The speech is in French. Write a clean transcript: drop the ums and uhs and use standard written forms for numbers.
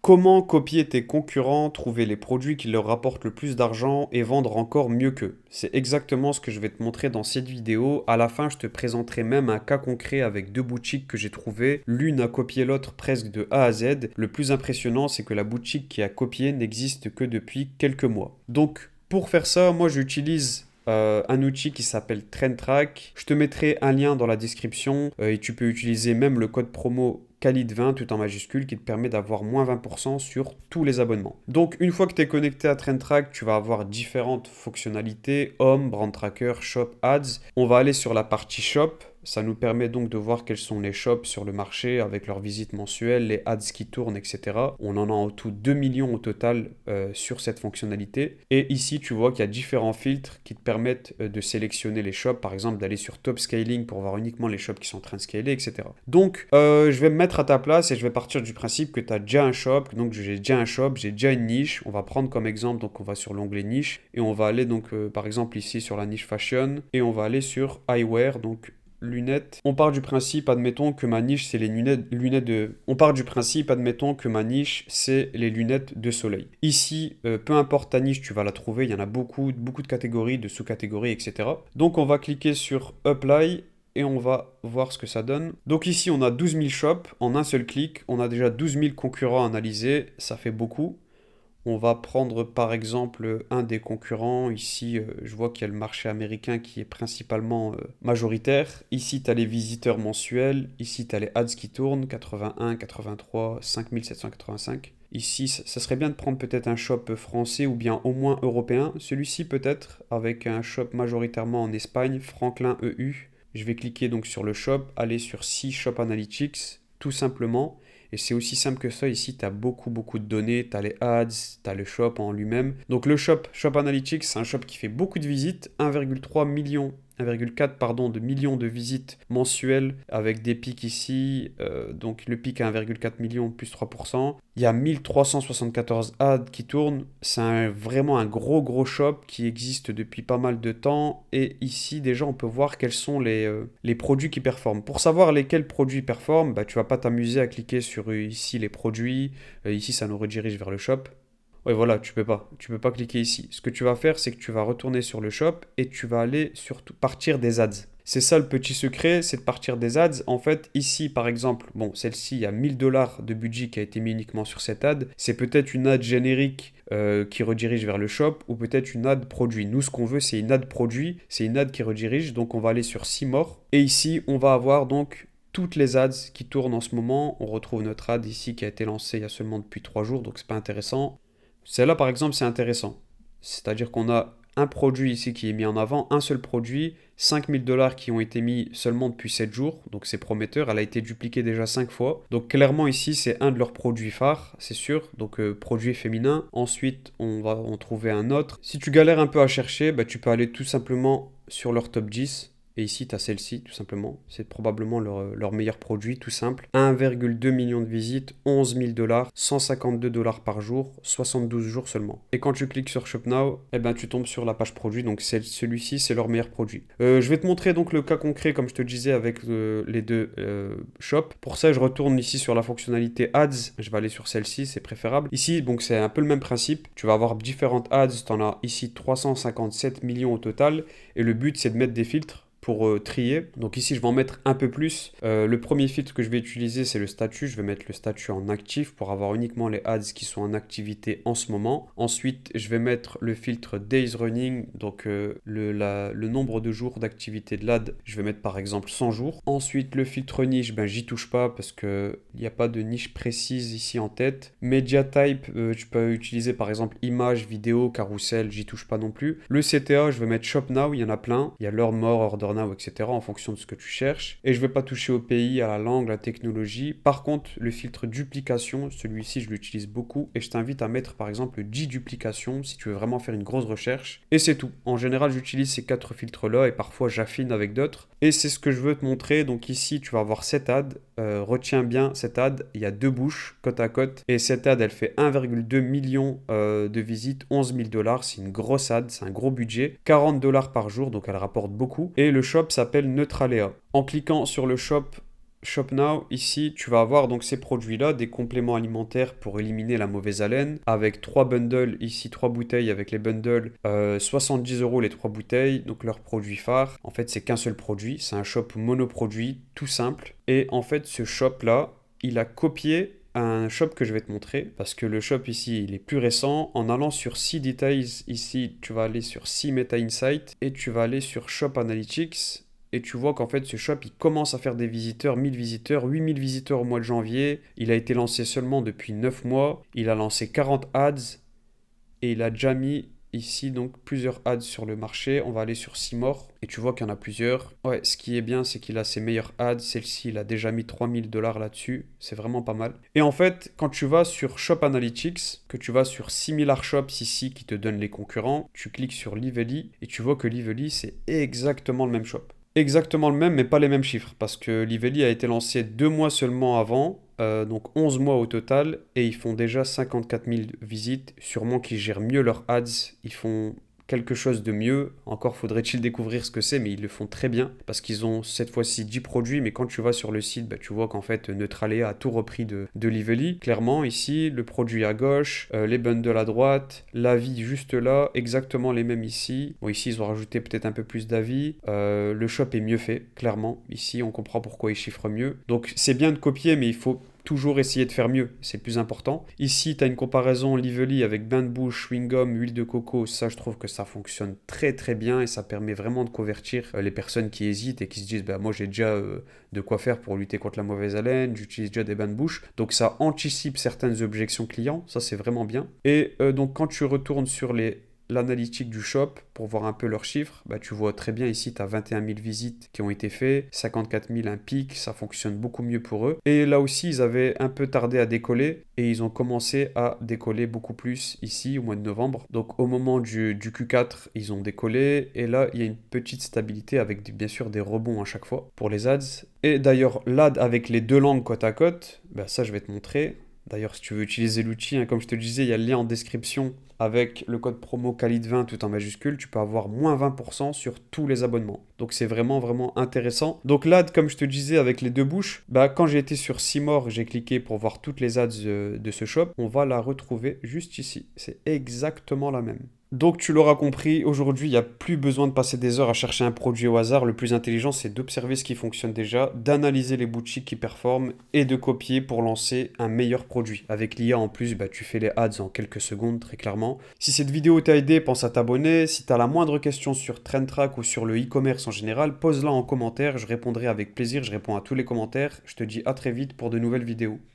Comment copier tes concurrents, trouver les produits qui leur rapportent le plus d'argent et vendre encore mieux qu'eux? C'est exactement ce que je vais te montrer dans cette vidéo. À la fin, je te présenterai même un cas concret avec deux boutiques que j'ai trouvées. L'une a copié l'autre presque de A à Z. Le plus impressionnant, c'est que la boutique qui a copié n'existe que depuis quelques mois. Donc, pour faire ça, moi j'utilise un outil qui s'appelle TrendTrack. Je te mettrai un lien dans la description et tu peux utiliser même le code promo Khalid20 tout en majuscule qui te permet d'avoir moins 20% sur tous les abonnements. Donc une fois que tu es connecté à TrendTrack, tu vas avoir différentes fonctionnalités, Home, Brand Tracker, Shop, Ads. On va aller sur la partie Shop. Ça nous permet donc de voir quels sont les shops sur le marché avec leurs visites mensuelles, les ads qui tournent, etc. On en a en tout 2 millions au total sur cette fonctionnalité. Et ici, tu vois qu'il y a différents filtres qui te permettent de sélectionner les shops, par exemple d'aller sur Top Scaling pour voir uniquement les shops qui sont en train de scaler, etc. Donc, je vais me mettre à ta place et je vais partir du principe que tu as déjà un shop. Donc, j'ai déjà un shop, j'ai déjà une niche. On va prendre comme exemple, donc on va sur l'onglet niche et on va aller donc par exemple ici sur la niche fashion et on va aller sur eyewear, donc lunettes. On part du principe, admettons que ma niche c'est les lunettes de. On part du principe, admettons que ma niche c'est les lunettes de soleil. Ici, peu importe ta niche, tu vas la trouver. Il y en a beaucoup de catégories, de sous-catégories, etc. Donc on va cliquer sur Apply et on va voir ce que ça donne. Donc ici on a 12 000 shops en un seul clic. On a déjà 12 000 concurrents analysés. Ça fait beaucoup. On va prendre par exemple un des concurrents. Ici, je vois qu'il y a le marché américain qui est principalement majoritaire. Ici, tu as les visiteurs mensuels. Ici, tu as les ads qui tournent, 81, 83, 5785. Ici, ça serait bien de prendre peut-être un shop français ou bien au moins européen. Celui-ci peut-être avec un shop majoritairement en Espagne, Franklin EU. Je vais cliquer donc sur le shop, aller sur See Shop Analytics, tout simplement. Et c'est aussi simple que ça. Ici, tu as beaucoup de données. Tu as les ads, tu as le shop en lui-même. Donc le Shop Analytics, c'est un shop qui fait beaucoup de visites. 1,3 million 1,4 pardon, de millions de visites mensuelles avec des pics ici. Donc le pic à 1,4 million plus 3%. Il y a 1374 ads qui tournent. C'est vraiment un gros shop qui existe depuis pas mal de temps. Et ici déjà on peut voir quels sont les produits qui performent. Pour savoir lesquels produits performent, bah, tu vas pas t'amuser à cliquer sur ici les produits. Ici ça nous redirige vers le shop. Ouais, voilà, tu peux pas. Tu peux pas cliquer ici. Ce que tu vas faire, c'est que tu vas retourner sur le shop et tu vas aller sur partir des ads. C'est ça le petit secret, c'est de partir des ads. En fait, ici, par exemple, bon, celle-ci, il y a 1000 $ de budget qui a été mis uniquement sur cette ad. C'est peut-être une ad générique qui redirige vers le shop ou peut-être une ad produit. Nous, ce qu'on veut, c'est une ad produit, c'est une ad qui redirige. Donc, on va aller sur See More. Et ici, on va avoir donc toutes les ads qui tournent en ce moment. On retrouve notre ad ici qui a été lancée il y a seulement depuis 3 jours, donc c'est pas intéressant. Celle-là, par exemple, c'est intéressant. C'est-à-dire qu'on a un produit ici qui est mis en avant, un seul produit, 5000 $ qui ont été mis seulement depuis 7 jours, donc c'est prometteur, elle a été dupliquée déjà 5 fois. Donc clairement ici, c'est un de leurs produits phares, c'est sûr, donc produit féminin. Ensuite, on va en trouver un autre. Si tu galères un peu à chercher, bah, tu peux aller tout simplement sur leur top 10. Et ici, tu as celle-ci, tout simplement. C'est probablement leur meilleur produit, tout simple. 1,2 million de visites, 11 000 $, 152 $ par jour, 72 jours seulement. Et quand tu cliques sur Shop Now, eh ben, tu tombes sur la page produit. Donc celui-ci, c'est leur meilleur produit. Je vais te montrer donc le cas concret, comme je te disais, avec les deux shops. Pour ça, je retourne ici sur la fonctionnalité Ads. Je vais aller sur celle-ci, c'est préférable. Ici, donc c'est un peu le même principe. Tu vas avoir différentes ads. Tu en as ici 357 millions au total. Et le but, c'est de mettre des filtres pour trier. Donc ici, je vais en mettre un peu plus. Le premier filtre que je vais utiliser, c'est le statut. Je vais mettre le statut en actif pour avoir uniquement les ads qui sont en activité en ce moment. Ensuite, je vais mettre le filtre Days Running, donc le nombre de jours d'activité de l'ad. Je vais mettre par exemple 100 jours. Ensuite, le filtre niche, ben, j'y touche pas parce qu'il n'y a pas de niche précise ici en tête. Media type, tu peux utiliser par exemple image, vidéo, carrousel, j'y touche pas non plus. Le CTA, je vais mettre Shop Now, il y en a plein. Il y a l'heure mort, order now, etc. en fonction de ce que tu cherches. Et je ne vais pas toucher au pays, à la langue, la technologie. Par contre, le filtre duplication, celui-ci, je l'utilise beaucoup et je t'invite à mettre par exemple le duplication si tu veux vraiment faire une grosse recherche. Et c'est tout. En général, j'utilise ces 4 filtres-là et parfois j'affine avec d'autres. Et c'est ce que je veux te montrer. Donc ici, tu vas avoir cette ad. Retiens bien cette ad. Il y a 2 bouches côte à côte. Et cette ad, elle fait 1,2 million de visites, 11 000 $. C'est une grosse ad, c'est un gros budget. 40 $ par jour, donc elle rapporte beaucoup. Et le shop s'appelle Neutralea. En cliquant sur le shop, Shop Now, ici, tu vas avoir donc ces produits-là, des compléments alimentaires pour éliminer la mauvaise haleine, avec 3 bundles, ici 3 bouteilles avec les bundles, 70 euros les 3 bouteilles, donc leur produit phare. En fait, c'est qu'un seul produit, c'est un shop monoproduit, tout simple. Et en fait, ce shop-là, il a copié un shop que je vais te montrer, parce que le shop ici, il est plus récent. En allant sur See Details, ici, tu vas aller sur See Meta Insight, et tu vas aller sur Shop Analytics, et tu vois qu'en fait ce shop il commence à faire des visiteurs, 1000 visiteurs, 8000 visiteurs au mois de janvier. Il a été lancé seulement depuis 9 mois. Il a lancé 40 ads et il a déjà mis ici donc plusieurs ads sur le marché. On va aller sur Simor et tu vois qu'il y en a plusieurs. Ouais, ce qui est bien c'est qu'il a ses meilleurs ads. Celle-ci il a déjà mis 3000 $ là-dessus. C'est vraiment pas mal. Et en fait quand tu vas sur Shop Analytics, que tu vas sur Similar Shops ici qui te donne les concurrents, tu cliques sur Lively et tu vois que Lively c'est exactement le même shop. Exactement le même, mais pas les mêmes chiffres, parce que Lively a été lancé 2 mois seulement avant, donc 11 mois au total, et ils font déjà 54 000 visites. Sûrement qu'ils gèrent mieux leurs ads, ils font quelque chose de mieux. Encore faudrait-il découvrir ce que c'est, mais ils le font très bien, parce qu'ils ont cette fois-ci 10 produits, mais quand tu vas sur le site, bah, tu vois qu'en fait Neutralia a tout repris de Lively. Clairement, ici, le produit à gauche, les bundles à droite, l'avis juste là, exactement les mêmes ici. Bon, ici, ils ont rajouté peut-être un peu plus d'avis. Le shop est mieux fait, clairement. Ici, on comprend pourquoi ils chiffrent mieux. Donc, c'est bien de copier, mais il faut toujours essayer de faire mieux, c'est le plus important. Ici, tu as une comparaison Lively avec bain de bouche, chewing-gum, huile de coco. Ça, je trouve que ça fonctionne très très bien et ça permet vraiment de convertir les personnes qui hésitent et qui se disent bah, moi j'ai déjà de quoi faire pour lutter contre la mauvaise haleine, j'utilise déjà des bains de bouche. Donc ça anticipe certaines objections clients, ça c'est vraiment bien. Et donc quand tu retournes sur l'analytique du shop pour voir un peu leurs chiffres, bah, tu vois très bien ici, tu as 21 000 visites qui ont été faites, 54 000 un pic, ça fonctionne beaucoup mieux pour eux. Et là aussi, ils avaient un peu tardé à décoller et ils ont commencé à décoller beaucoup plus ici au mois de novembre. Donc au moment du Q4, ils ont décollé et là, il y a une petite stabilité avec bien sûr des rebonds à chaque fois pour les ads. Et d'ailleurs, l'ad avec les deux langues côte à côte, bah, ça je vais te montrer. D'ailleurs, si tu veux utiliser l'outil, hein, comme je te le disais, il y a le lien en description avec le code promo Khalid20 tout en majuscule. Tu peux avoir moins 20% sur tous les abonnements. Donc c'est vraiment vraiment intéressant. Donc l'ad, comme je te disais, avec les deux bouches, bah, quand j'ai été sur Simor, j'ai cliqué pour voir toutes les ads de ce shop. On va la retrouver juste ici. C'est exactement la même. Donc tu l'auras compris, aujourd'hui il n'y a plus besoin de passer des heures à chercher un produit au hasard. Le plus intelligent c'est d'observer ce qui fonctionne déjà, d'analyser les boutiques qui performent et de copier pour lancer un meilleur produit. Avec l'IA en plus, bah, tu fais les ads en quelques secondes très clairement. Si cette vidéo t'a aidé, pense à t'abonner. Si tu as la moindre question sur TrendTrack ou sur le e-commerce en général, pose-la en commentaire, je répondrai avec plaisir, je réponds à tous les commentaires. Je te dis à très vite pour de nouvelles vidéos.